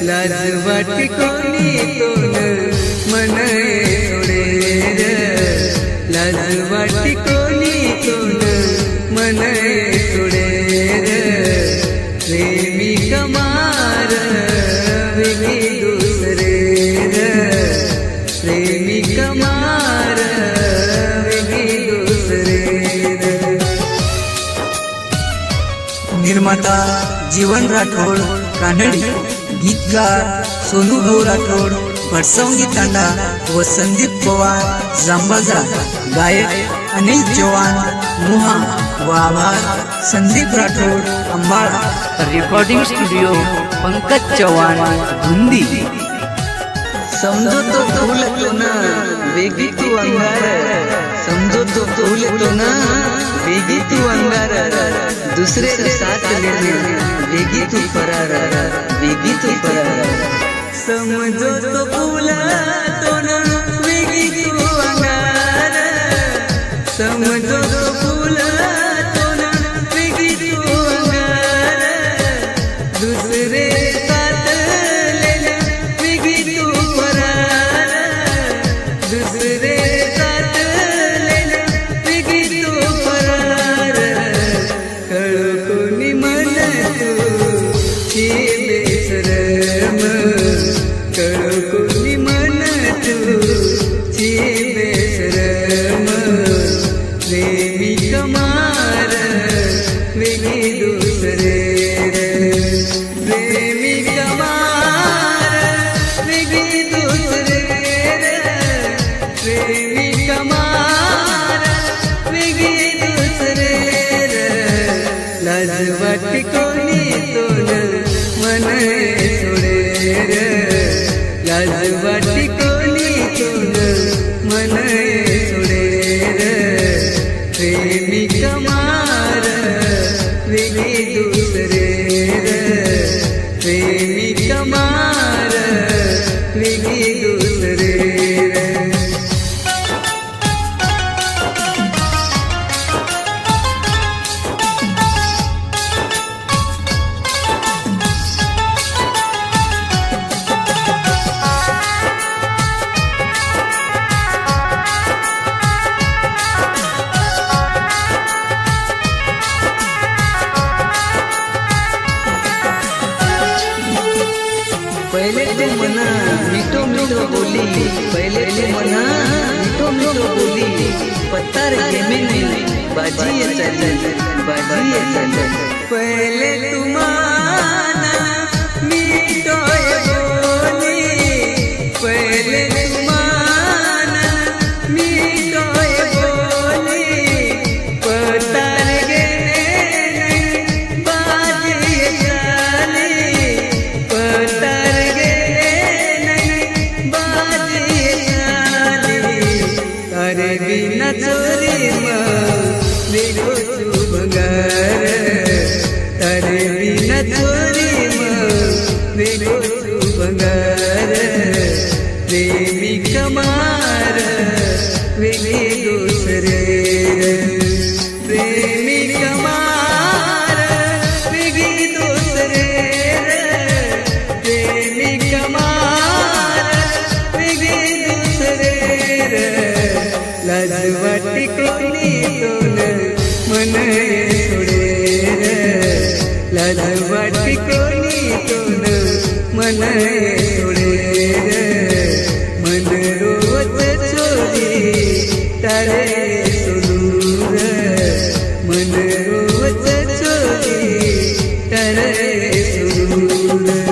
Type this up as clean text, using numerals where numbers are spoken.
लाजवाटी कोणी तोन मन सोडे लाजवाटी कोणी तोन मन सोडे प्रेमी कमार वेगळी दुसरे प्रेमी कमार वेगळी दुसरे। निर्माता जीवन राठोड कानडी, गीतकार सोनू भाऊ राठोड, भटसंगी तांडा व संदीप पवार जांबाजा, गायक अनिल चव्हाण मुहा व आभार संदीप राठोड अंबाळा, रिकॉर्डिंग स्टुडिओ पंकज चव्हाण गुंदी। समझो तो फूल तो ना वेगी तू अंगार, समझो तो फूल तो ना वेगी तू अंगार, दूसरे का साथ लेने वेगी तू फरार, वेगी तू फरार। समझो तो फूल तो ना वेगी तू अंगार, समझो तो फूल तो ना वेगी तू अंगार, दूसरे साथ लेने वेगी तू फरार, दूसरे साथ लेने वेगी तू फरार। कळो कोणी मन तुझी बेशरम, कळो कोणी मन तुझी बेशरम, प्रेमी कमार वेगळी दुसरे प्रेमी कमार वेगळी दुसरे प्रेमी कमार वेगळी दुसरे। लाजवाटी कोणी तोन मन सोडे लाजवाटी कोणी तोन मन सोडे प्रेमी कमार वेगळी दुसरे प्रेमी कमार वेगळी दुसरे। पहले तो मना मीठो मीठो बोली, पहले तो मना मीठो मीठो बोली, पत्थर गेमे नहीं बाजी ये चल बाजी ये चल। पहले तुम्हारा मीठो बोली, पहले तुम्हारा मीठो बोली, पत्थर गेमे नहीं बाजी ये चली, पत्थर अरे बिना चोरी मेरे तू भंगार, अरे बिना चोरी मेरे तू भंगार, प्रेमी कमार वेगळी दुसरे प्रेमी कमार वेगळी दुसरे प्रेमी कमार वेगळी दुसरे। लाजवाटी कोणी तोन मन सोडे लाजवाटी कोणी तोन मन सोडे, मन रोवत चोरी तारे सोडून, मन रोवत चोरी तारे सोडून।